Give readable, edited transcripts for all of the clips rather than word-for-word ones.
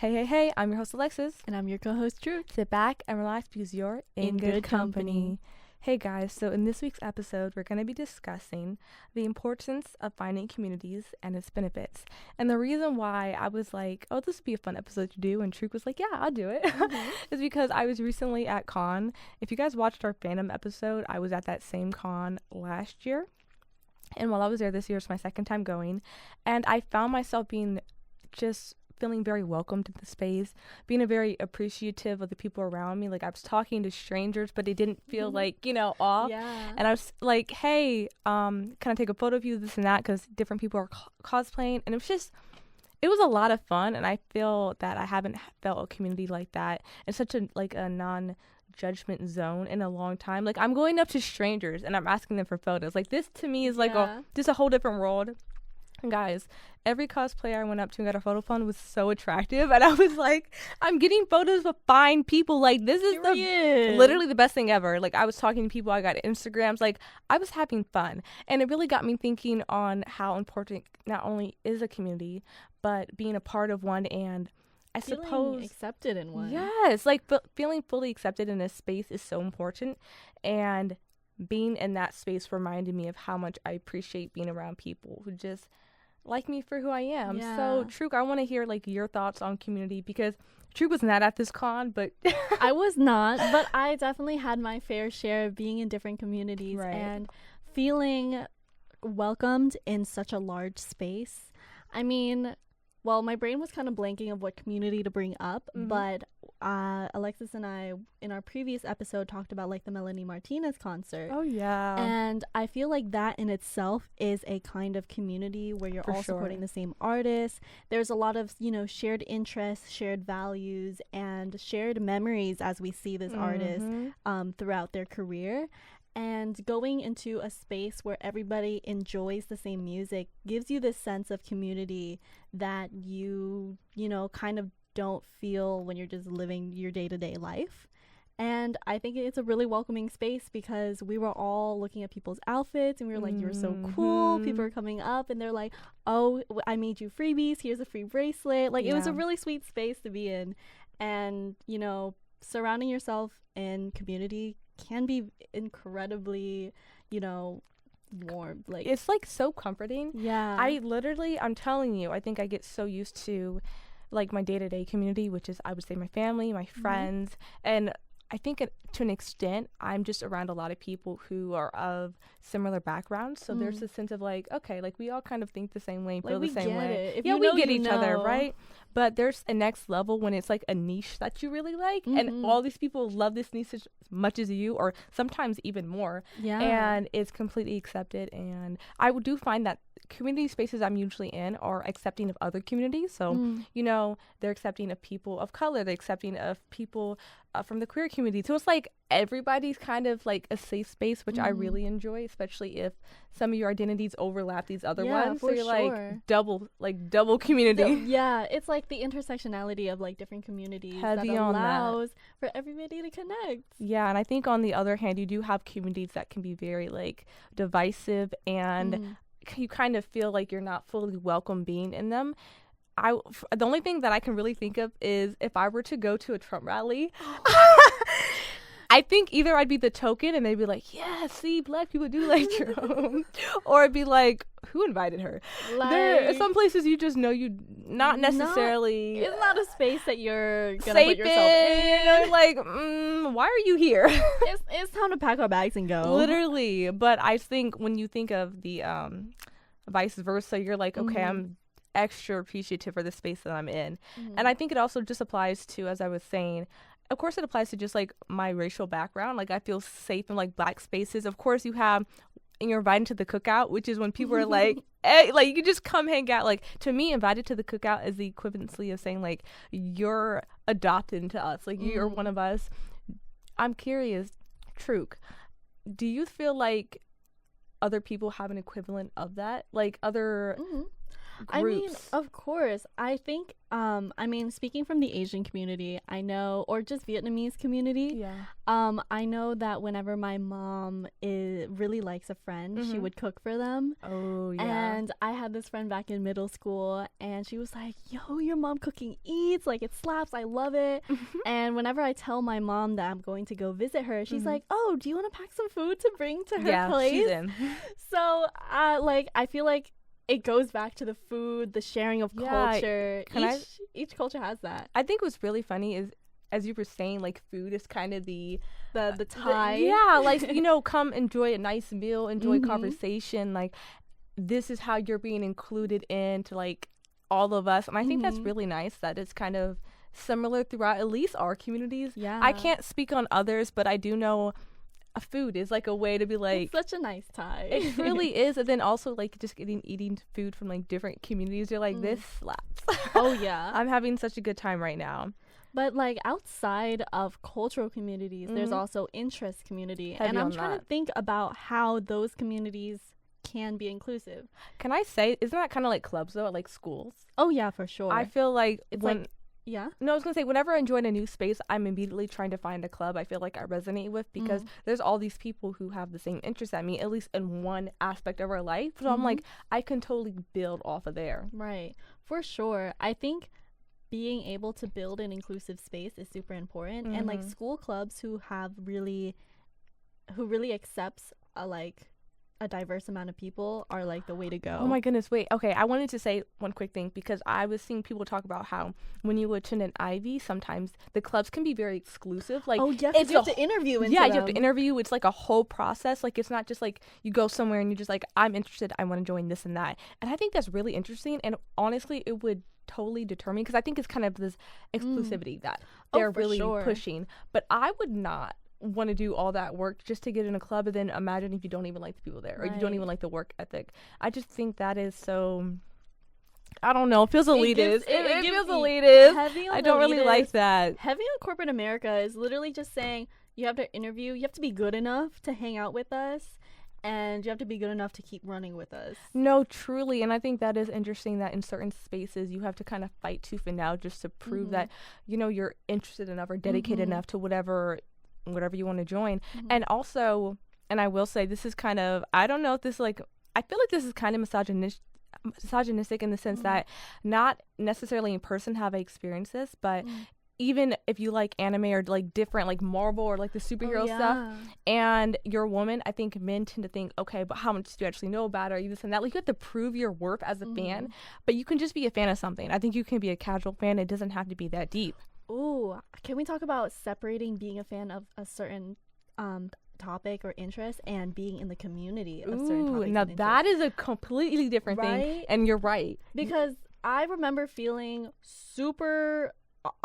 Hey, I'm your host Alexis. And I'm your co-host Truth. Sit back and relax because you're in good company. Hey guys, so in this week's episode, we're going to be discussing the importance of finding communities and its benefits. And the reason why I was like, oh, this would be a fun episode to do, and Truth was like, yeah, I'll do it, is because I was recently at con. If you guys watched our fandom episode, I was at that same con last year. And while I was there this year, it's my second time going. And I found myself being just feeling very welcomed in the space, being very appreciative of the people around me. Like, I was talking to strangers, but it didn't feel like, off. Yeah. And I was like, hey, can I take a photo of you, this and that, because different people are cosplaying. And it was a lot of fun. And I feel that I haven't felt a community like that in such a non-judgment zone in a long time. Like, I'm going up to strangers and I'm asking them for photos. Like, this to me is like just a whole different world. And guys, every cosplayer I went up to and got a photo phone was so attractive, and I was like, I'm getting photos of fine people. Like, this is literally the best thing ever. Like, I was talking to people, I got Instagrams, like, I was having fun, and it really got me thinking on how important not only is a community, but being a part of one, and I suppose accepted in one. Yes, like feeling fully accepted in a space is so important, and being in that space reminded me of how much I appreciate being around people who just like me for who I am. Yeah. So, Truk, I want to hear like your thoughts on community, because Truk was not at this con, but I was not, but I definitely had my fair share of being in different communities and feeling welcomed in such a large space. I mean, well, my brain was kind of blanking of what community to bring up, but Alexis and I, in our previous episode, talked about like the Melanie Martinez concert. Oh, yeah. And I feel like that in itself is a kind of community where you're all supporting the same artists. There's a lot of, shared interests, shared values, and shared memories as we see this artist throughout their career. And going into a space where everybody enjoys the same music gives you this sense of community that you kind of don't feel when you're just living your day-to-day life. And I think it's a really welcoming space because we were all looking at people's outfits and we were like, you're so cool. People are coming up and they're like, oh, I made you freebies. Here's a free bracelet. Like, it was a really sweet space to be in. And, surrounding yourself in community can be incredibly, warm. Like, it's like so comforting. Yeah. I'm telling you, I think I get so used to like my day-to-day community, which is, I would say, my family, my friends, and I think to an extent I'm just around a lot of people who are of similar backgrounds, so there's a sense of like, okay, like we all kind of think the same way, feel the same way. We get each other, right? But there's a next level when it's like a niche that you really like, and all these people love this niche as much as you, or sometimes even more. Yeah. And it's completely accepted. And I do find that community spaces I'm usually in are accepting of other communities. So, they're accepting of people of color, they're accepting of people from the queer community. So it's like everybody's kind of like a safe space, which I really enjoy, especially if some of your identities overlap these other ones. So you're like double community. It's like the intersectionality of like different communities Heavy that on allows for everybody to connect. Yeah, and I think on the other hand, you do have communities that can be very like divisive, and you kind of feel like you're not fully welcome being in them. The only thing that I can really think of is if I were to go to a Trump rally, I think either I'd be the token and they'd be like, yeah, see, black people do like Trump, or I'd be like, who invited her? There are some places you just know you not necessarily. It's not a space that you're gonna put yourself in. Like, why are you here? It's time to pack our bags and go. Literally. But I think when you think of the vice versa, you're like, okay, I'm extra appreciative for the space that I'm in. And I think it also just applies to, as I was saying, of course it applies to just like my racial background. Like, I feel safe in like black spaces. Of course you have, and you're invited to the cookout, which is when people are like, hey, like, you can just come hang out. Like, to me, invited to the cookout is the equivalency of saying like, you're adopted into us, like you're one of us. I'm curious, Truk, do you feel like other people have an equivalent of that, like other groups? I mean, of course. I think, speaking from the Asian community, I know, or just Vietnamese community, I know that whenever my mom really likes a friend, she would cook for them. Oh, yeah. And I had this friend back in middle school, and she was like, yo, your mom cooking eats, like, it slaps, I love it. And whenever I tell my mom that I'm going to go visit her, she's like, oh, do you want to pack some food to bring to her place? She's in. So, I feel like it goes back to the food, the sharing of culture. Each culture has that. I think what's really funny is, as you were saying, like, food is kind of the tie. Like, you know, come enjoy a nice meal, enjoy conversation. Like, this is how you're being included into, like, all of us. And I think that's really nice that it's kind of similar throughout at least our communities. Yeah. I can't speak on others, but I do know food is like a way to be like, it's such a nice tie. It really is. And then also like just eating food from like different communities, you're like, this slaps. Oh yeah. I'm having such a good time right now. But like outside of cultural communities, there's also interest community. Heavy and I'm on trying that. to think about how those communities can be inclusive. Can I say, isn't that kind of like clubs though at like schools? Oh yeah, for sure. I feel like it's when like, yeah. No, I was gonna say, whenever I join a new space, I'm immediately trying to find a club I feel like I resonate with, because there's all these people who have the same interests as me, at least in one aspect of our life. So I'm like, I can totally build off of there. Right. For sure. I think being able to build an inclusive space is super important. And like school clubs who really accepts a diverse amount of people are like the way to go. Oh my goodness, wait. Okay, I wanted to say one quick thing, because I was seeing people talk about how when you attend an Ivy, sometimes the clubs can be very exclusive. Like, oh yeah, you have to interview into them. You have to interview. It's like a whole process. Like, it's not just like you go somewhere and you're just like, I'm interested, I want to join this and that. And I think that's really interesting. And honestly, it would totally deter me, because I think it's kind of this exclusivity that they're really pushing. But I would not want to do all that work just to get in a club, and then imagine if you don't even like the people there, or you don't even like the work ethic. I just think that is so, I don't know, it feels elitist. It feels elitist. I don't really like that. Heavy on corporate America is literally just saying you have to interview, you have to be good enough to hang out with us, and you have to be good enough to keep running with us. No, truly. And I think that is interesting that in certain spaces you have to kind of fight tooth and nail just to prove that, you know, you're interested enough or dedicated enough to whatever you want to join. And also, and I will say, this is kind of, I don't know if this is like, I feel like this is kind of misogynistic in the sense that not necessarily in person have I experienced this, but even if you like anime or like different like Marvel or like the superhero stuff, and you're a woman, I think men tend to think, okay, but how much do you actually know about it, or you this and that. Like, you have to prove your worth as a fan, but you can just be a fan of something. I think you can be a casual fan. It doesn't have to be that deep. Ooh, can we talk about separating being a fan of a certain topic or interest and being in the community of certain topics? Now that is a completely different thing, and you're right. Because I remember feeling super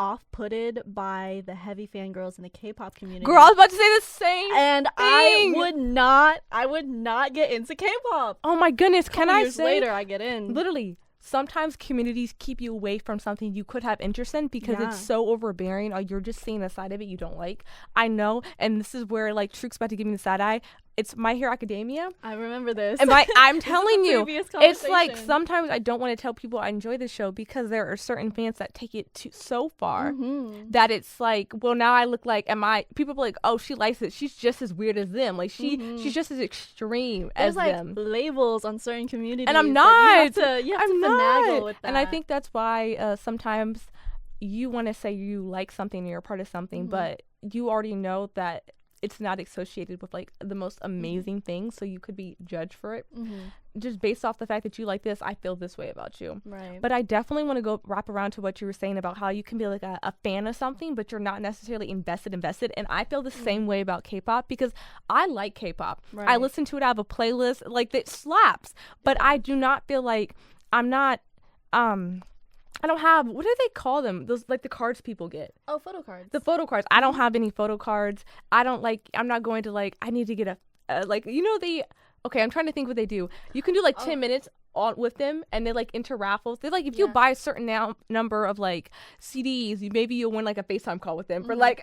off-putted by the heavy fangirls in the K-pop community. Girl, I was about to say the same and thing. I would not get into K-pop. Oh my goodness, can I say later I get in. Literally, sometimes communities keep you away from something you could have interest in because it's so overbearing, or you're just seeing a side of it you don't like. I know, and this is where like Truk's about to give me the side eye. It's My Hero Academia. I remember this. And I'm telling you, it's like sometimes I don't want to tell people I enjoy the show, because there are certain fans that take it so far that it's like, well, now I look like, people are like, oh, she likes it, she's just as weird as them. Like she's just as extreme as them. There's like labels on certain communities. And I'm not. You have to finagle with that. And I think that's why sometimes you want to say you like something or you're a part of something, but you already know that it's not associated with like the most amazing things, so you could be judged for it just based off the fact that you like this. I feel this way about you, right? But I definitely want to go wrap around to what you were saying about how you can be like a fan of something, but you're not necessarily invested. And I feel the same way about K-pop, because I like K-pop. Right. I listen to it. I have a playlist like that slaps, but I do not feel like I'm not I don't have, what do they call them? Those, like, the cards people get. Oh, photo cards. The photo cards. I don't have any photo cards. I'm not going to, like, I need to get okay, I'm trying to think what they do. You can do, like, 10 minutes with them, and they, like, enter raffles. They, like, if you buy a certain number of, like, CDs, maybe you'll win, like, a FaceTime call with them for, like,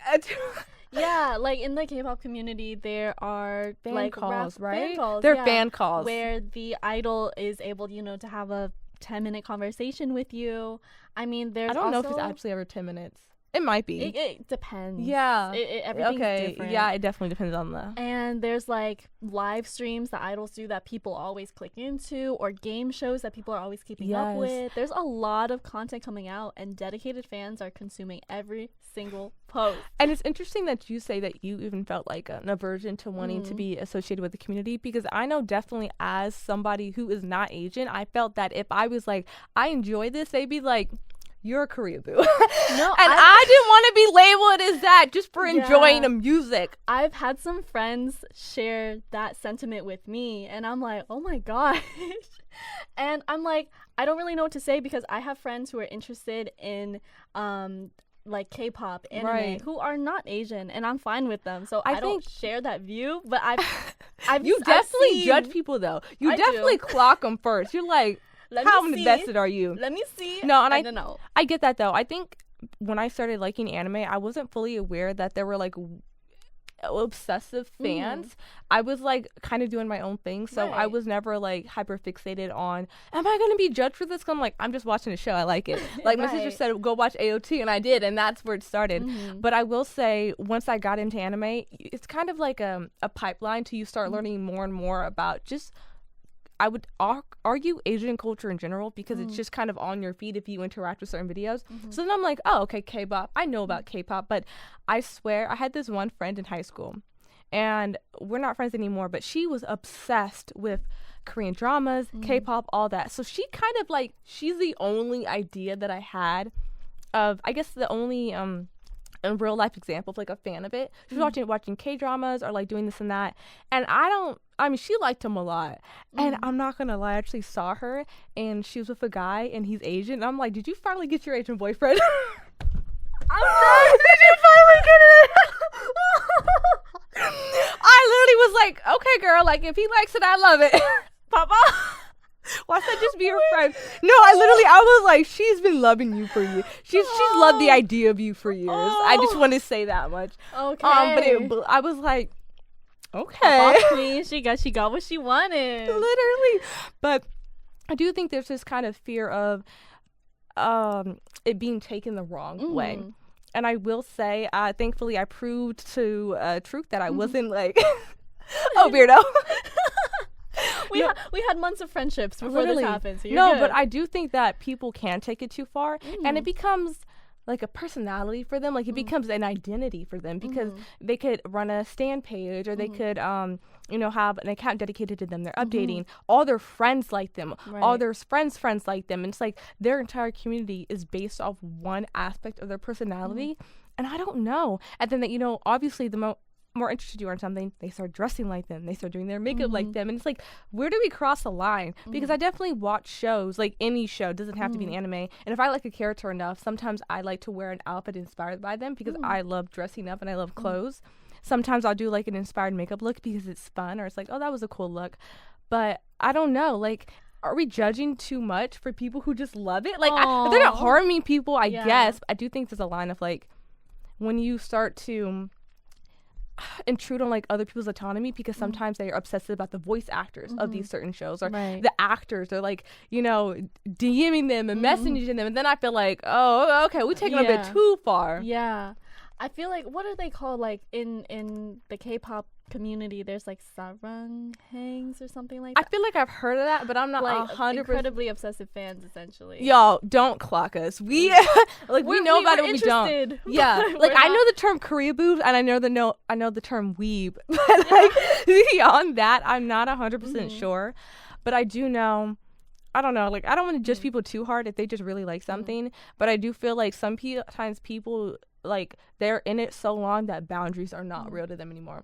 yeah, like, in the K-pop community, there are, fan like, calls, right? Fan calls, They're fan calls. Where the idol is able, to have a 10-minute conversation with you. I mean, there's I don't know if also- it's actually ever 10 minutes. It might be. It depends. Yeah. Everything's okay. different. Yeah, it definitely depends on the. And there's like live streams that idols do that people always click into, or game shows that people are always keeping up with. There's a lot of content coming out, and dedicated fans are consuming every single post. And it's interesting that you say that you even felt like an aversion to wanting to be associated with the community, because I know definitely as somebody who is not Asian, I felt that if I was like, I enjoy this, they'd be like, you're a Koreaboo. No, and I didn't want to be labeled as that just for enjoying the music. I've had some friends share that sentiment with me, and I'm like, oh my gosh. And I'm like, I don't really know what to say, because I have friends who are interested in like K-pop, anime, who are not Asian, and I'm fine with them. So I don't share that view, but I've you definitely judge people though. You definitely clock them first. You're like, how invested are you? Let me see. No, and I don't know. I get that though. I think when I started liking anime, I wasn't fully aware that there were like obsessive fans. I was like kind of doing my own thing, so I was never like hyper fixated on, am I gonna be judged for this? 'Cause I'm like, I'm just watching a show, I like it. Like my sister said, go watch AOT, and I did, and that's where it started. But I will say, once I got into anime, it's kind of like a pipeline to you start learning more and more about just, I would argue, Asian culture in general, because it's just kind of on your feed if you interact with certain videos. So then I'm like, oh, okay, K-pop. I know about K-pop, but I swear I had this one friend in high school, and we're not friends anymore, but she was obsessed with Korean dramas, K-pop, all that. So she kind of like, she's the only idea that I had of, I guess the only a real life example of like a fan of it. She was watching K-dramas or like doing this and that, and I mean, she liked him a lot. And I'm not gonna lie, I actually saw her and she was with a guy and he's Asian, and I'm like, did you finally get your Asian boyfriend? I'm done. Did you finally get it? I literally was like, okay girl, like if he likes it, I love it. Papa, why should I just be your friend? No, I was like, she's been loving you for years. She's loved the idea of you for years. I just want to say that much. Okay. But I was like, okay. Queen, she got what she wanted. Literally. But I do think there's this kind of fear of it being taken the wrong way. And I will say, thankfully, I proved to Truth that I wasn't like, oh, weirdo. We had months of friendships before this happened. So you're good. But I do think that people can take it too far, and it becomes like a personality for them. Like it becomes an identity for them, because they could run a stan page, or they could have an account dedicated to them. They're updating. All their friends like them. All their friends like them. And it's like their entire community is based off one aspect of their personality. And I don't know. And then, obviously the more interested you are in something, they start dressing like them, they start doing their makeup like them, and it's like, where do we cross the line? Because I definitely watch shows, like any show, doesn't have to be an anime, and if I like a character enough, sometimes I like to wear an outfit inspired by them, because I love dressing up and I love clothes. Sometimes I'll do like an inspired makeup look because it's fun, or it's like, oh, that was a cool look. But I don't know, like, are we judging too much for people who just love it? Like, they're not harming people, I guess. I do think there's a line of like, when you start to intrude on like other people's autonomy, because sometimes they are obsessive about the voice actors of these certain shows, or the actors, or like DMing them and messaging them, and then I feel like, oh, okay, we're taking a bit too far. I feel like, what are they called, like in the K-pop community? There's like sarang hangs or something like that. I feel like I've heard of that, but I'm not like 100%. Incredibly obsessive fans, essentially. Y'all, don't clock us. We we know about it, but we don't. Yeah, like I know the term Koreaboo, and I know the term weeb, but like beyond that, I'm not 100% sure. But I do know. I don't know, like I don't want to judge people too hard if they just really like something, but I do feel like sometimes people, like, they're in it so long that boundaries are not real to them anymore.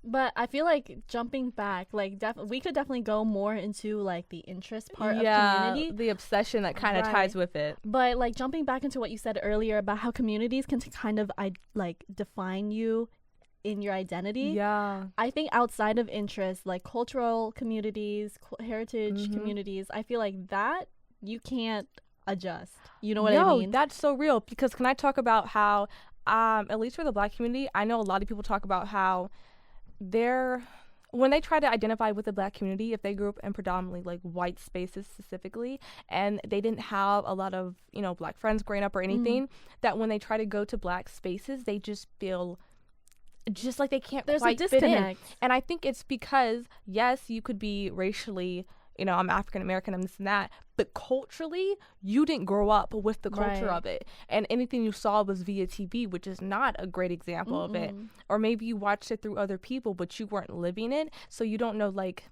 But I feel like jumping back, like we could definitely go more into like the interest part of community, the obsession that kind of ties with it. But like jumping back into what you said earlier about how communities can kind of define you in your identity. I think outside of interest, like cultural communities, heritage communities, I feel like that you can't adjust. You know what I mean? That's so real, because can I talk about how at least for the Black community, I know a lot of people talk about how their when they try to identify with the Black community, if they grew up in predominantly like white spaces specifically, and they didn't have a lot of, you know, Black friends growing up or anything, that when they try to go to Black spaces, they just feel just like they can't quite fit in. And I think it's because, yes, you could be racially, you know, I'm African American, I'm this and that, but culturally, you didn't grow up with the culture of it. And anything you saw was via TV, which is not a great example of it. Or maybe you watched it through other people, but you weren't living it. So you don't know, like,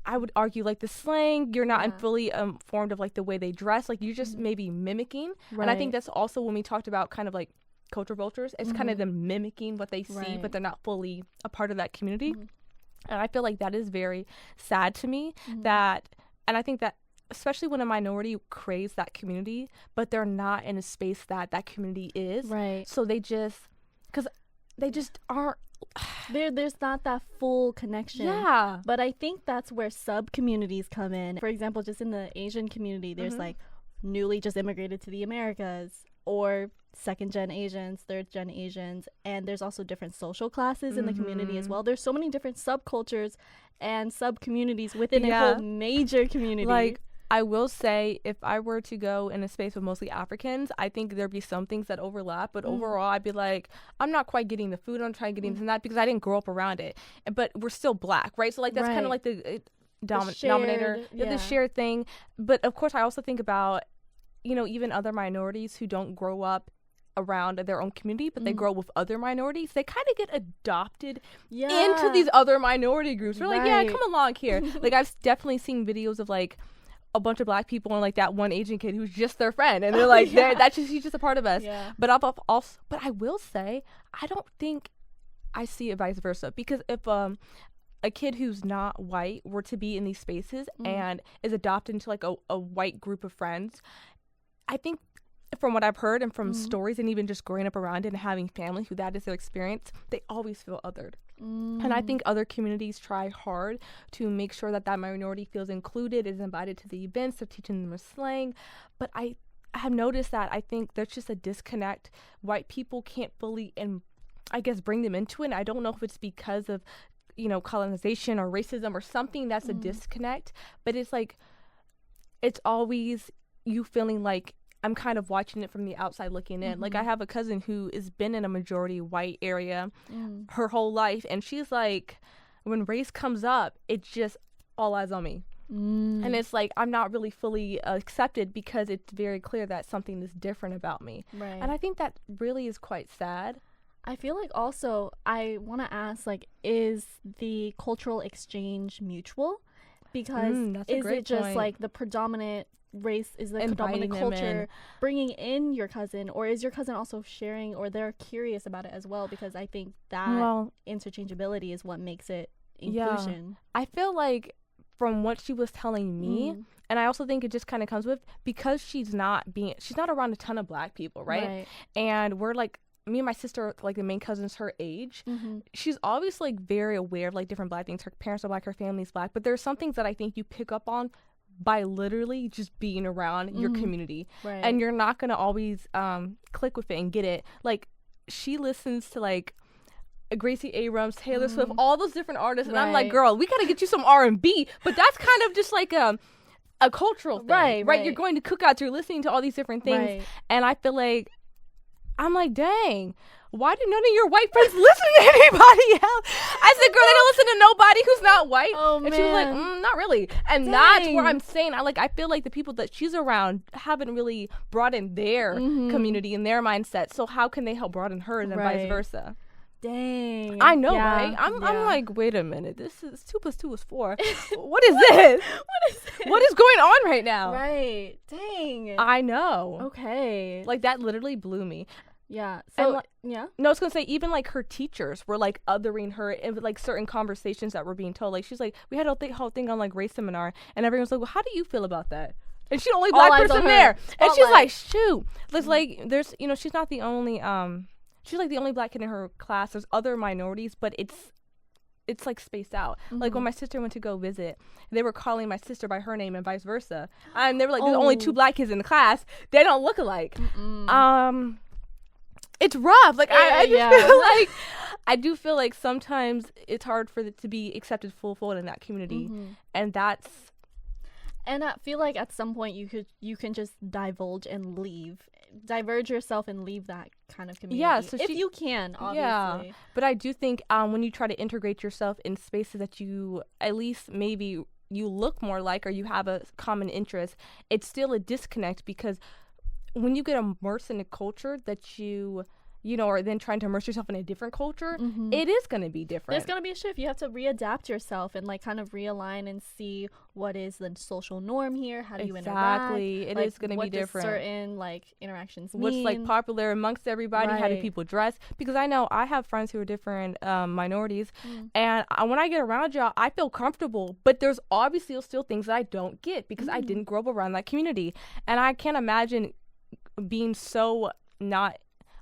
I would argue, like, the slang, you're not fully informed of, like, the way they dress. Like, you're just maybe mimicking. And I think that's also when we talked about kind of, like, culture vultures. It's kind of them mimicking what they see, but they're not fully a part of that community. And I feel like that is very sad to me, that, and I think that especially when a minority craves that community, but they're not in a space that that community is. Right. So they just, because they just aren't. There's not that full connection. Yeah. But I think that's where sub-communities come in. For example, just in the Asian community, there's like newly just immigrated to the Americas, or second-gen Asians, third-gen Asians, and there's also different social classes in the community as well. There's so many different subcultures and sub-communities within a whole major community. Like, I will say, if I were to go in a space with mostly Africans, I think there'd be some things that overlap, but overall, I'd be like, I'm not quite getting the food, I'm trying to get into that, because I didn't grow up around it. But we're still Black, right? So, like, that's kind of like the denominator, the shared thing. But, of course, I also think about, you know, even other minorities who don't grow up around their own community, but they grow up with other minorities, they kind of get adopted into these other minority groups. We're like, yeah, come along here. Like, I've definitely seen videos of, like, a bunch of Black people and, like, that one Asian kid who's just their friend, and they're like, he's just a part of us. But I will say, I don't think I see it vice versa, because if a kid who's not white were to be in these spaces and is adopted into, like, a white group of friends, I think, from what I've heard and from stories and even just growing up around it and having family who that is their experience, they always feel othered. And I think other communities try hard to make sure that that minority feels included, is invited to the events, they're teaching them a slang. But I have noticed that I think there's just a disconnect. White people can't fully, and I guess, bring them into it. And I don't know if it's because of, you know, colonization or racism or something that's a disconnect. But it's like, it's always you feeling like, I'm kind of watching it from the outside looking in. Like, I have a cousin who has been in a majority white area her whole life, and she's like, when race comes up, it's just all eyes on me. And it's like, I'm not really fully accepted because it's very clear that something is different about me. And I think that really is quite sad. I feel like also, I want to ask, like, is the cultural exchange mutual? Because is it just like the predominant race, is the predominant culture bringing in your cousin, or is your cousin also sharing, or they're curious about it as well? Because I think that interchangeability is what makes it inclusion. I feel like, from what she was telling me, and I also think it just kind of comes with, because she's not around a ton of Black people, right? And we're like, me and my sister, like, the main cousin's her age. She's always, like, very aware of, like, different Black things. Her parents are Black, her family's Black, but there's some things that I think you pick up on by literally just being around your community. And you're not gonna always click with it and get it. Like, she listens to, like, Gracie Abrams, Taylor Swift, all those different artists, and I'm like, girl, we gotta get you some R&B. But that's kind of just like a cultural thing, right? You're going to cookouts, you're listening to all these different things, and I feel like, I'm like, dang, why do none of your white friends listen to anybody else? I said, girl, they don't listen to nobody who's not white. And she was like, not really. And that's where I'm saying, I feel like the people that she's around haven't really brought in their community and their mindset. So how can they help broaden hers and vice versa? Dang. I know, right? I'm like, wait a minute. This is 2 + 2 is 4. What is this? What is going on right now? Right. Dang. I know. Okay. Like, that literally blew me. Yeah. So, No, I was going to say, even, like, her teachers were, like, othering her in, like, certain conversations that were being told. Like, she's like, we had a whole thing on, like, race seminar, and everyone's like, well, how do you feel about that? And she's the only Black person there. And she's like, shoot. It's like, there's, you know, she's not the only, she's, like, the only Black kid in her class. There's other minorities, but it's like spaced out. Like, when my sister went to go visit, they were calling my sister by her name and vice versa. And they were like, there's only 2 Black kids in the class. They don't look alike. It's rough. Like, I just feel like, I do feel like sometimes it's hard for it to be accepted full in that community, and that's. And I feel like at some point you can just diverge yourself and leave that kind of community. Yeah, so if you can, obviously. Yeah, but I do think when you try to integrate yourself in spaces that you at least maybe you look more like or you have a common interest, it's still a disconnect because when you get immersed in a culture that you know, or then trying to immerse yourself in a different culture, it is going to be different. There's going to be a shift. You have to readapt yourself and like kind of realign and see what is the social norm here. How do you interact? Exactly. It is going to be different. What certain like interactions mean? What's like popular amongst everybody? Right. How do people dress? Because I know I have friends who are different minorities, and when I get around y'all, I feel comfortable. But there's obviously still things that I don't get because I didn't grow up around that community, and I can't imagine being so not,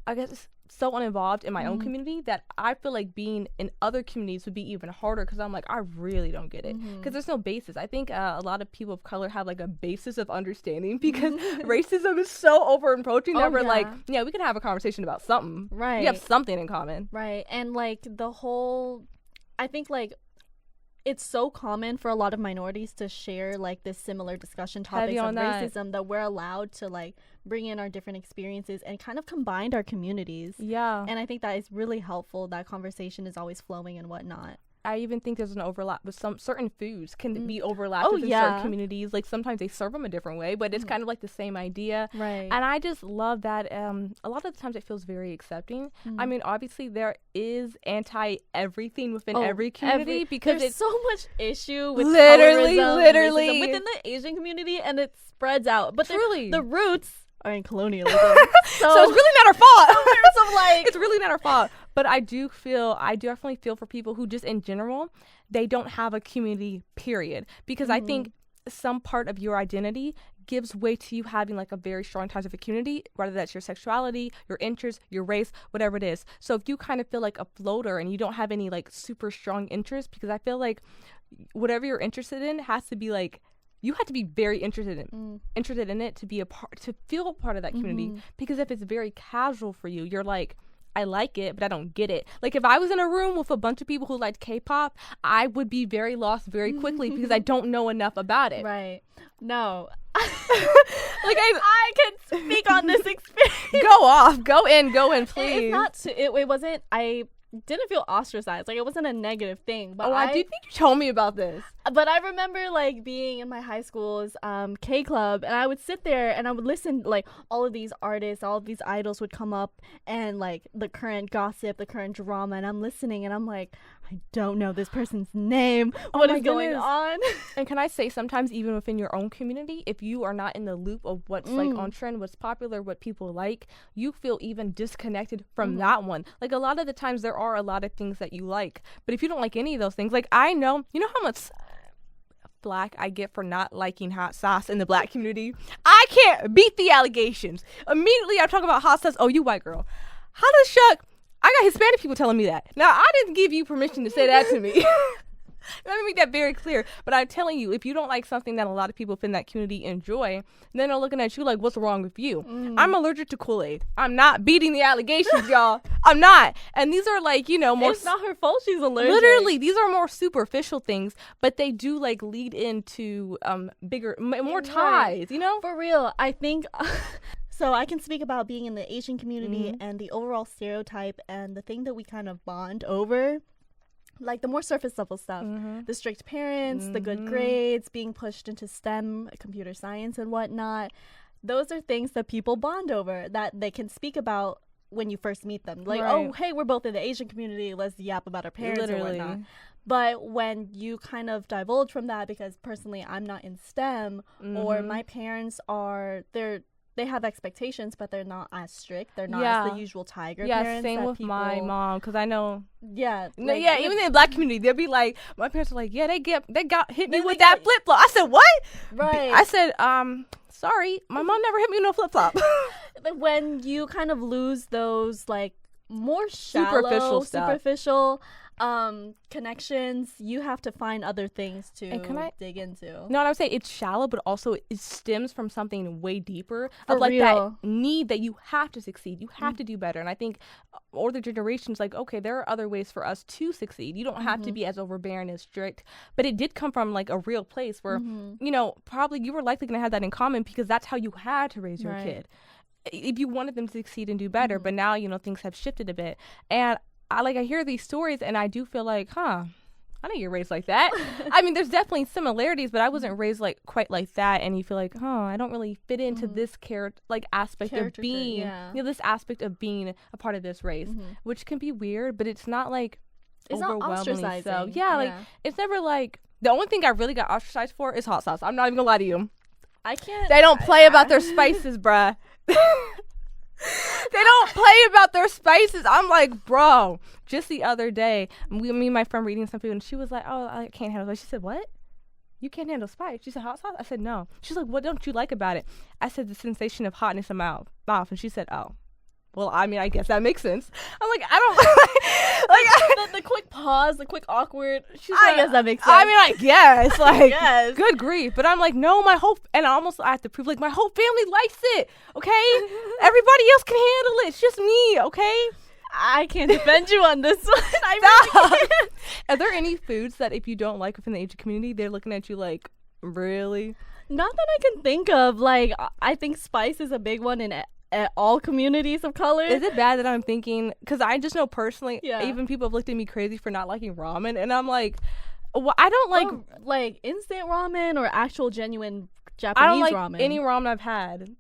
I guess, so uninvolved in my own community that I feel like being in other communities would be even harder because I'm like, I really don't get it because there's no basis. I think a lot of people of color have like a basis of understanding because racism is so over-encroaching that we're like, yeah, we can have a conversation about something. Right. We have something in common. Right. And like I think like it's so common for a lot of minorities to share like this similar discussion topics of racism that we're allowed to like bring in our different experiences and kind of combine our communities. Yeah. And I think that is really helpful. That conversation is always flowing and whatnot. I even think there's an overlap with some certain foods can be overlapped within certain communities. Like sometimes they serve them a different way, but it's kind of like the same idea. Right. And I just love that. A lot of the times it feels very accepting. I mean, obviously there is anti-everything within every community because there's so much issue with literally racism within the Asian community, and it spreads out. But truly, the roots are in colonialism. so it's really not our fault. It's really not our fault. But I definitely feel for people who just in general, they don't have a community, period. Because I think some part of your identity gives way to you having like a very strong ties with a community, whether that's your sexuality, your interests, your race, whatever it is. So if you kind of feel like a floater and you don't have any like super strong interests, because I feel like whatever you're interested in has to be like, you have to be very interested in it to be to feel a part of that community. Because if it's very casual for you, you're like, I like it, but I don't get it. Like if I was in a room with a bunch of people who liked K-pop, I would be very lost very quickly because I don't know enough about it. Right. No. Like I can speak on this experience. Go off. Go in, please. It's not. It wasn't. I didn't feel ostracized. Like it wasn't a negative thing. But I do think you told me about this. But I remember like being in my high school's K club, and I would sit there and I would listen. Like all of these artists, all of these idols would come up, and like the current gossip, the current drama, and I'm listening, and I'm like, I don't know this person's name. What is going on? And can I say, sometimes even within your own community, if you are not in the loop of what's like on trend, what's popular, what people like, you feel even disconnected from that one. Like a lot of the times there are a lot of things that you like, but if you don't like any of those things, like I know, you know how much flack I get for not liking hot sauce in the black community? I can't beat the allegations. Immediately I'm talking about hot sauce. Oh, you white girl. How the shuck? I got Hispanic people telling me that. Now, I didn't give you permission to say that to me. Let me make that very clear. But I'm telling you, if you don't like something that a lot of people within that community enjoy, then they're looking at you like, what's wrong with you? I'm allergic to Kool-Aid. I'm not beating the allegations, y'all. I'm not. And these are like, you know, more... It's not her fault she's allergic. Literally, these are more superficial things, but they do like lead into bigger, more ties, you know? For real. I think... So I can speak about being in the Asian community and the overall stereotype and the thing that we kind of bond over, like the more surface level stuff, the strict parents, the good grades, being pushed into STEM, computer science and whatnot. Those are things that people bond over that they can speak about when you first meet them. Like, oh, hey, we're both in the Asian community. Let's yap about our parents or whatnot. But when you kind of divulge from that, because personally I'm not in STEM or my parents are, they have expectations, but they're not as strict. They're not as the usual tiger parents. Yeah, same with my mom, because I know. Yeah. Like, even in the black community, they'll be like, my parents are like, yeah, they hit me with that flip flop. I said, what? Right. I said, sorry, my mom never hit me with no flip flop. When you kind of lose those like more shallow, superficial connections. You have to find other things to dig into. No, I would say it's shallow, but also it stems from something way deeper For of like real. that need that you have to succeed. You have to do better. And I think older generations like, okay, there are other ways for us to succeed. You don't have to be as overbearing as strict. But it did come from like a real place where, you know, probably you were likely going to have that in common because that's how you had to raise your kid. If you wanted them to succeed and do better, but now, you know, things have shifted a bit. And I hear these stories and I do feel like, I didn't get raised like that. I mean, there's definitely similarities, but I wasn't raised like quite like that. And you feel like, I don't really fit into this aspect of being, you know, this aspect of being a part of this race, which can be weird, but it's not like it's not ostracizing. So. Yeah, like it's never like, the only thing I really got ostracized for is hot sauce. I'm not even gonna lie to you. I can't. They don't play about their spices, bruh. They don't play about their spices. I'm like, bro. Just the other day, me and my friend reading some food, and she was like, "Oh, I can't handle it." She said, "What? You can't handle spice?" She said, "Hot sauce?" I said, "No." She's like, "What don't you like about it?" I said, "The sensation of hotness in my mouth." And she said, "Oh, well, I mean, I guess that makes sense." I'm like, I don't the quick pause, the quick awkward. I guess that makes sense. I mean, I guess, like, yes. Good grief. But I'm like, no, and I have to prove, like, my whole family likes it, okay? Everybody else can handle it. It's just me, okay? I can't defend you on this one. I really can't. Are there any foods that if you don't like within the Asian community, they're looking at you like, really? Not that I can think of. Like, I think spice is a big one in all communities of color. Is it bad that I'm thinking, because I just know personally, even people have looked at me crazy for not liking ramen, and I'm like, well, I don't like like instant ramen or actual genuine Japanese ramen. I don't like any ramen I've had.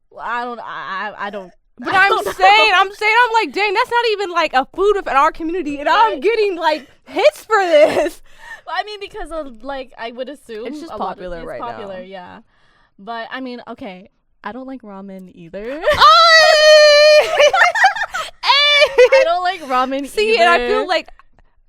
Well, I don't. But I'm like, dang, that's not even like a food in our community, and I'm getting like hits for this. Well, I mean, because of like, I would assume it's just popular right now. It's popular, yeah. But I mean, okay. I don't like ramen either. I don't like ramen either. See, and I feel like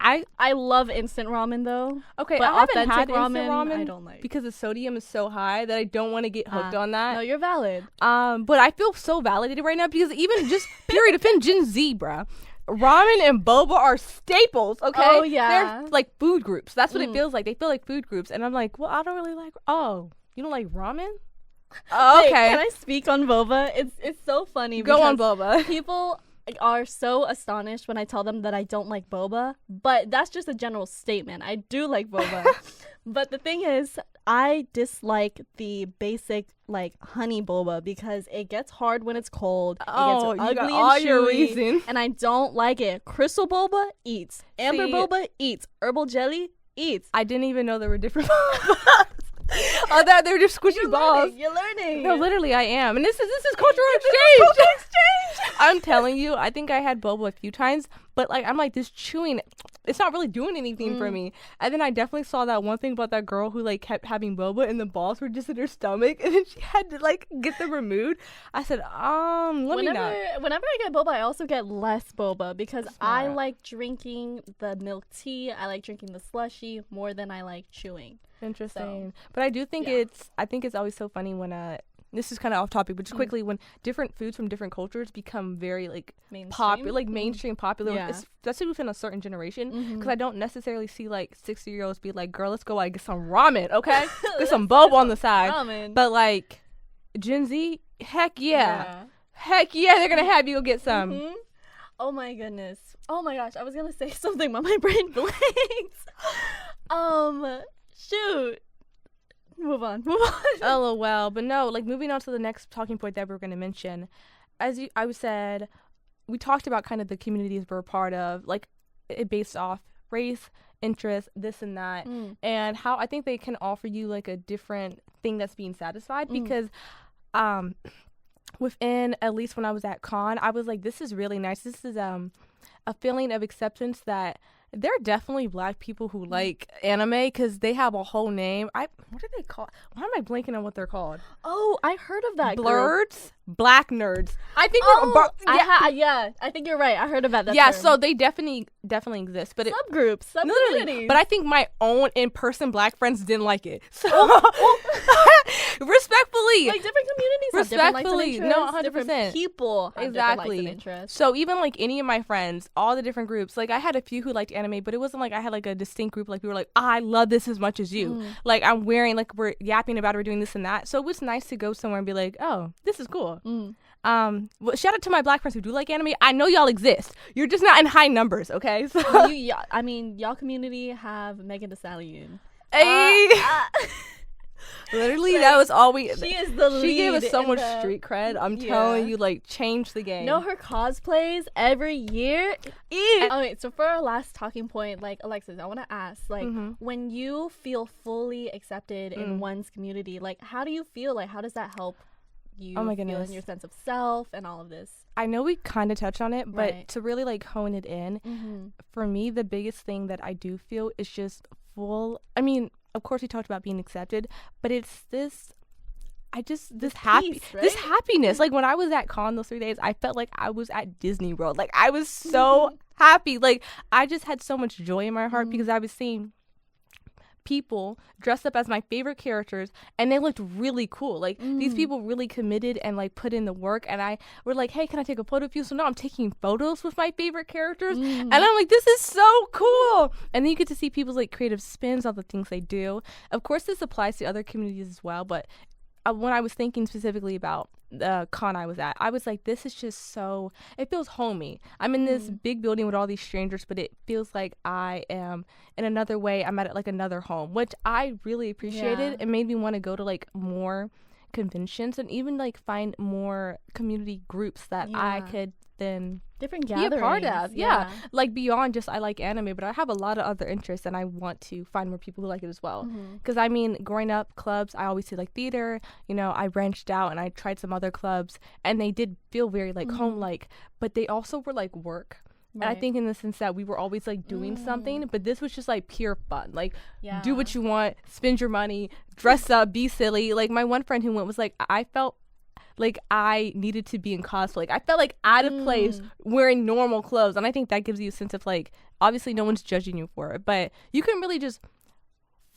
I love instant ramen though. Okay, but I haven't had ramen, ramen I don't like because the sodium is so high that I don't want to get hooked on that. No, you're valid. But I feel so validated right now because even just period defend Gen Z, bruh. Ramen and boba are staples, okay? Oh, yeah. They're like food groups. That's what it feels like. They feel like food groups. And I'm like, well, I don't really like, you don't like ramen? Oh, okay. Wait, can I speak on boba? It's so funny. Go on, boba. People are so astonished when I tell them that I don't like boba, but that's just a general statement. I do like boba. But the thing is, I dislike the basic like honey boba because it gets hard when it's cold. It gets ugly got and all chewy, your reason. and I don't like it. Crystal boba eats. Amber boba eats. Herbal jelly eats. I didn't even know there were different bobas. Oh, that they're just squishy balls. You're learning. No, literally, I am, and this is cultural exchange. I'm telling you, I think I had boba a few times, but like I'm like this chewing, it's not really doing anything for me. And then I definitely saw that one thing about that girl who like kept having boba, and the balls were just in her stomach, and then she had to like get them removed. I said, let me not. Whenever I get boba, I also get less boba because I like drinking the milk tea. I like drinking the slushy more than I like chewing. Interesting. But I do think I think it's always so funny when this is kind of off topic, but just quickly, when different foods from different cultures become very like popular, like mainstream popular, especially within a certain generation, because I don't necessarily see like 60-year-olds be like, girl, let's go get some ramen, okay? Get some boba on the side. Ramen. But like Gen Z, heck yeah, they're gonna have you go get some. Oh my goodness. Oh my gosh, I was gonna say something but my brain blanked. Shoot. Move on. LOL. But no, like moving on to the next talking point that we're going to mention. As I said, we talked about kind of the communities we're a part of, like it based off race, interest, this and that, and how I think they can offer you like a different thing that's being satisfied because within, at least when I was at con, I was like, this is really nice. This is a feeling of acceptance that There are definitely Black people who like anime because they have a whole name. What do they call? Why am I blanking on what they're called? Oh, I heard of that. Blurds, Black nerds. I think. I think you're right. I heard about that. Yeah, term. So they definitely exist, but subgroups, sub-communities. But I think my own in-person Black friends didn't like it. So respectfully, like different communities have different likes and interests. No, 100%. Different people have different likes and interests. So even like any of my friends, all the different groups, like I had a few who liked anime, but it wasn't like I had like a distinct group. Like we were like, I love this as much as you. Like I'm wearing, like we're yapping about it, we're doing this and that. So it was nice to go somewhere and be like, oh, this is cool. Well, shout out to my Black friends who do like anime. I know y'all exist. You're just not in high numbers, okay? So I mean, y'all community have Megan Thee Stallion. Hey. Literally, like, that was all we. She is the lead. She gave us so much street cred. I'm telling you, like, changed the game. No, her cosplays every year. Okay, so for our last talking point, like, Alexis, I want to ask, like, when you feel fully accepted in one's community, like, how do you feel? Like, how does that help you feel in your sense of self and all of this? I know we kind of touched on it, but to really, like, hone it in, for me, the biggest thing that I do feel is just I mean, of course we talked about being accepted, but it's this happiness. Like when I was at con those 3 days, I felt like I was at Disney World. Like I was so happy. Like I just had so much joy in my heart because I was seeing people dressed up as my favorite characters and they looked really cool. Like these people really committed and like put in the work, and I were like, hey, can I take a photo of you? So now I'm taking photos with my favorite characters and I'm like, this is so cool. And then you get to see people's like creative spins on the things they do. Of course this applies to other communities as well, but when I was thinking specifically about the con I was at, I was like, this is just so, it feels homey. I'm in this big building with all these strangers, but it feels like I am in another way. I'm at like another home, which I really appreciated. It made me want to go to like more conventions and even like find more community groups that I could then different be gatherings. a part of. Like beyond just I like anime, but I have a lot of other interests and I want to find more people who like it as well. Because I mean, growing up, clubs, I always did like theater, you know, I branched out and I tried some other clubs and they did feel very like home-like, but they also were like work. And I think in the sense that we were always like doing something, but this was just like pure fun. Like do what you want, spend your money, dress up, be silly. Like my one friend who went was like, I felt like I needed to be in cosplay. Like I felt like out of place wearing normal clothes. And I think that gives you a sense of like, obviously no one's judging you for it, but you can really just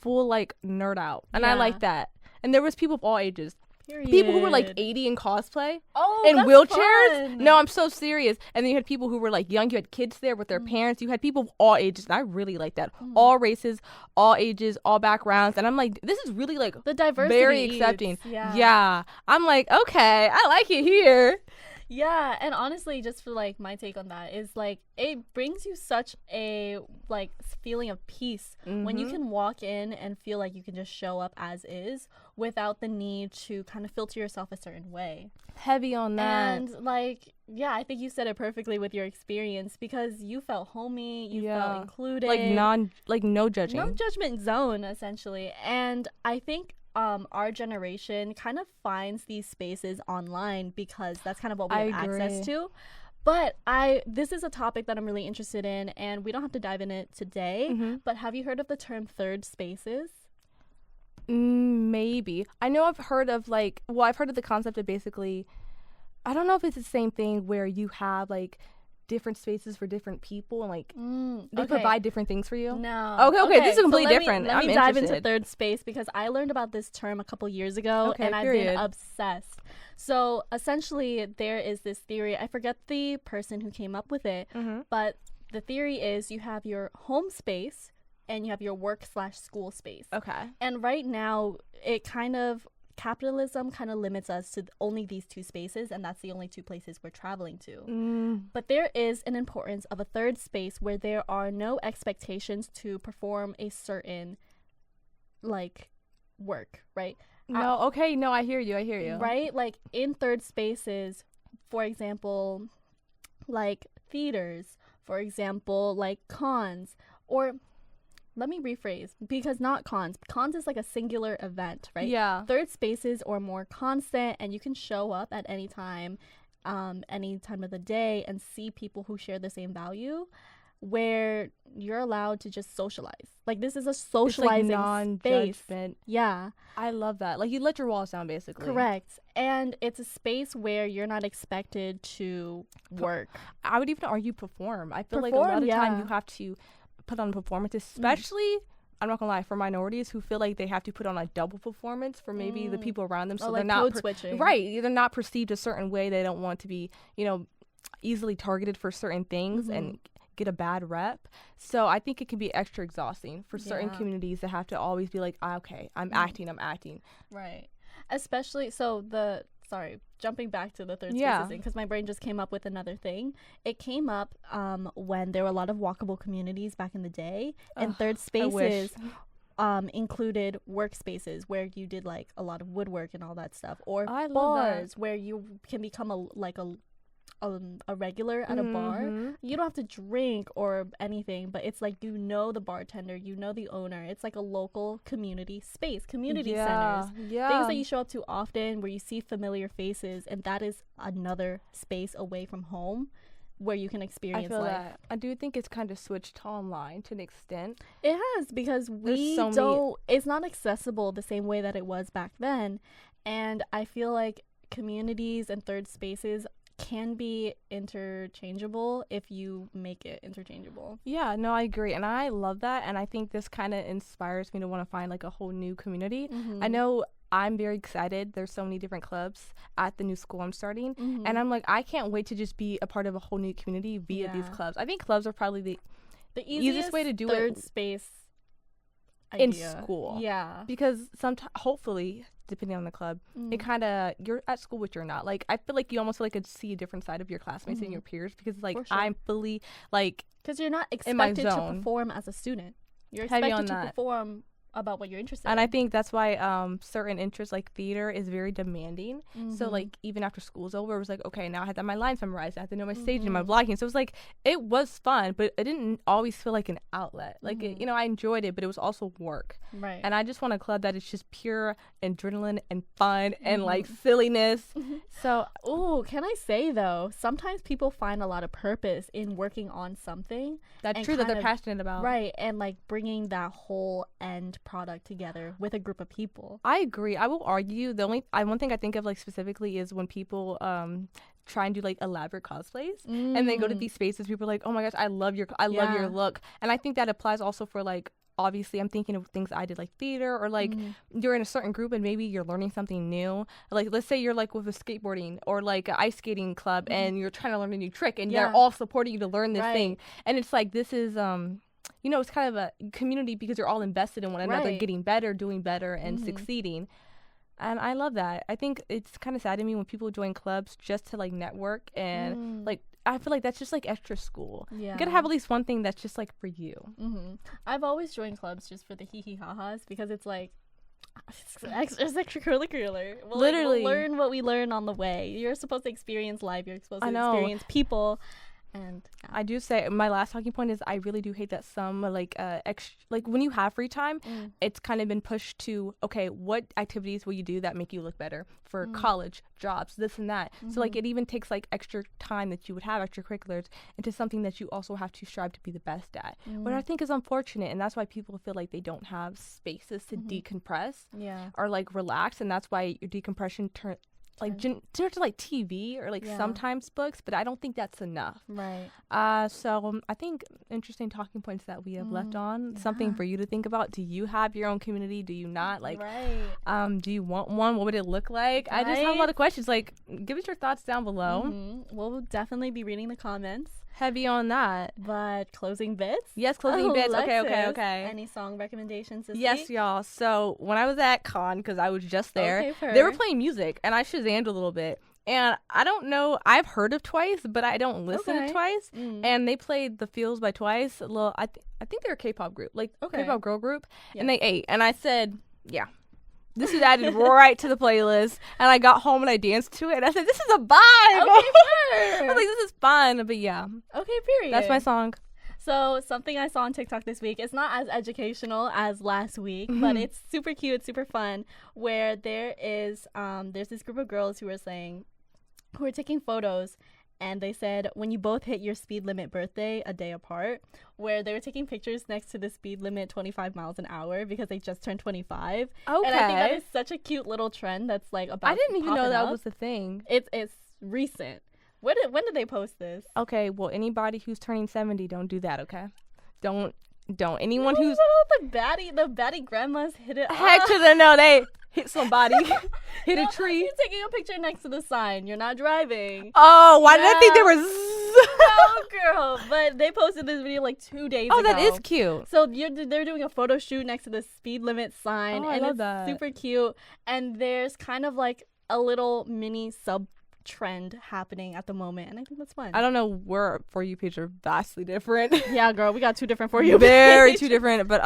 full like nerd out. And I like that. And there was people of all ages. Period. People who were like 80 in cosplay in wheelchairs. Fun. No, I'm so serious. And then you had people who were like young. You had kids there with their parents. You had people of all ages. And I really like that. All races, all ages, all backgrounds. And I'm like, this is really like the diversity. Very accepting. Yeah. I'm like, okay, I like it here. Yeah, and honestly, just for like my take on that is like it brings you such a like feeling of peace when you can walk in and feel like you can just show up as is without the need to kind of filter yourself a certain way. Heavy on that. And like, yeah, I think you said it perfectly with your experience because you felt homey, you felt included, like no judging, no judgment zone essentially. And I think our generation kind of finds these spaces online because that's kind of what we have access to. But this is a topic that I'm really interested in, and we don't have to dive in it today, but have you heard of the term third spaces? Maybe. I know I've heard of I've heard of the concept of basically, I don't know if it's the same thing where you have like different spaces for different people and like they provide different things for you. No. Okay. This is completely different. Let me dive into third space because I learned about this term a couple years ago and I've been obsessed. So essentially there is this theory, I forget the person who came up with it, but the theory is you have your home space and you have your work/school space. Okay. And right now capitalism kind of limits us to only these two spaces, and that's the only two places we're traveling to. But there is an importance of a third space where there are no expectations to perform a certain like work, right? No, I hear you. Right? Like in third spaces, for example, like theaters, for example, like cons, or let me rephrase, because not cons. Cons is like a singular event, right? Yeah. Third spaces are more constant, and you can show up at any time of the day and see people who share the same value. where you're allowed to just socialize. Like, this is a socializing space. Yeah. I love that. Like, you let your walls down, basically. Correct. And it's a space where you're not expected to work. I would even argue perform. I feel like a lot of time you have to put on a performance, especially, I'm not gonna lie, for minorities who feel like they have to put on a double performance for maybe the people around them. So like they're not switching. Right. They're not perceived a certain way. They don't want to be, you know, easily targeted for certain things and get a bad rep. So I think it can be extra exhausting for certain communities that have to always be like, okay, I'm acting. Right. Especially, jumping back to the third spaces thing, because my brain just came up with another thing. It came up when there were a lot of walkable communities back in the day, and third spaces included workspaces where you did like a lot of woodwork and all that stuff, or bars where you can become a regular at a bar. You don't have to drink or anything, but it's like, you know, the bartender, you know, the owner. It's like a local community space, community centers, things that you show up to often, where you see familiar faces, and that is another space away from home where you can experience life. That. I do think it's kind of switched to online to an extent. It has, because it's not accessible the same way that it was back then, and I feel like communities and third spaces can be interchangeable if you make it interchangeable. Yeah, no, I agree. And I love that. And I think this kind of inspires me to want to find like a whole new community. I know I'm very excited. There's so many different clubs at the new school I'm starting. And I'm like, I can't wait to just be a part of a whole new community via these clubs. I think clubs are probably the easiest way to do third space idea. In school. Yeah. Because hopefully, depending on the club, it kind of, you're at school, but you're not. Like, I feel like you almost like could see a different side of your classmates and your peers, because like I'm fully like, because you're not expected to perform as a student. You're expected to perform about what you're interested in. And I think that's why certain interests like theater is very demanding. So like even after school's over, it was like, okay, now I had to have my lines memorized, I had to know my staging and my blocking. So it was like, it was fun, but it didn't always feel like an outlet. Like it, you know, I enjoyed it, but it was also work. Right. And I just want a club that is just pure adrenaline and fun and like silliness. So can I say though, sometimes people find a lot of purpose in working on something that's true that they're passionate about. Right. And like bringing that whole end product together with a group of people. I agree. I will argue one thing I think of like specifically is when people try and do like elaborate cosplays and they go to these spaces, people are like, oh my gosh, I love your look. And I think that applies also for like, obviously I'm thinking of things I did like theater, or like you're in a certain group and maybe you're learning something new. Like let's say you're like with a skateboarding or like an ice skating club and you're trying to learn a new trick and they're all supporting you to learn this thing. And it's like, this is you know, it's kind of a community because you're all invested in one another, getting better, doing better, and succeeding. And I love that. I think it's kind of sad to me when people join clubs just to like network and like, I feel like that's just like extra school. You gotta have at least one thing that's just like for you. I've always joined clubs just for the hee-hee-ha-has, because it's like, it's extracurricular. We'll learn what we learn on the way. You're supposed to experience life. You're supposed to experience people. And I do say my last talking point is I really do hate that some like like when you have free time, it's kind of been pushed to, okay, what activities will you do that make you look better for college, jobs, this and that. So like it even takes like extra time that you would have extracurriculars into something that you also have to strive to be the best at. What I think is unfortunate, and that's why people feel like they don't have spaces to decompress or like relax, and that's why your decompression like turn to like TV or like sometimes books, but I don't think that's enough. Right. So I think interesting talking points that we have left on. Something for you to think about. Do you have your own community? Do you not? Like, do you want one? What would it look like? I just have a lot of questions. Like, give us your thoughts down below. We'll definitely be reading the comments. Heavy on that. But closing bits? Yes, closing bits. Okay. Any song recommendations this week? Yes, y'all. So when I was at con, because I was just there, they were playing music, and I Shazammed a little bit. And I don't know, I've heard of Twice, but I don't listen to Twice. And they played The Feels by Twice. I think they're a K-pop group, like K-pop girl group. And they ate. And I said, yeah. This is added right to the playlist, and I got home and I danced to it, and I said, this is a vibe. I was like, this is fun, but yeah. Okay, period. That's my song. So something I saw on TikTok this week, it's not as educational as last week, but it's super cute, super fun, where there's this group of girls who are taking photos, and they said when you both hit your speed limit birthday a day apart, where they were taking pictures next to the speed limit 25 miles an hour because they just turned 25. Okay. And I think that is such a cute little trend that's like about I didn't even know that up. was the thing. It's recent. When did they post this? Okay, well, anybody who's turning 70, don't do that, okay? Don't. Anyone who's... The baddie grandmas hit it Heck to the no, they hit somebody, hit a tree. You're taking a picture next to the sign. You're not driving. Oh, why did I think there was... No, girl. But they posted this video like 2 days ago. Oh, that is cute. So they're doing a photo shoot next to the speed limit sign. Oh, and I love it's that. super cute. And there's kind of like a little mini sub trend happening at the moment, and I think that's fun. I don't know, where For You page are vastly different. Yeah, girl, we got 2 different For You Very 2 different, but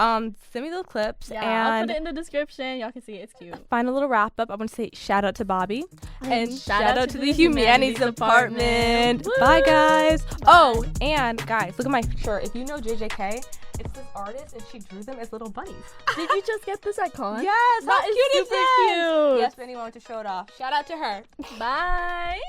send me those clips. Yeah, and I'll put it in the description. Y'all can see it. It's cute. Final little wrap up. I want to say shout out to Bobby and shout out to the Humanities Department. Woo! Bye, guys. Bye. Oh, and guys, look at my shirt. If you know JJK, it's this artist, and she drew them as little bunnies. Did you just get this at con? Yes, That how is cute is super this? cute. Yes, but anyone wants to show it off. Shout out to her. Bye.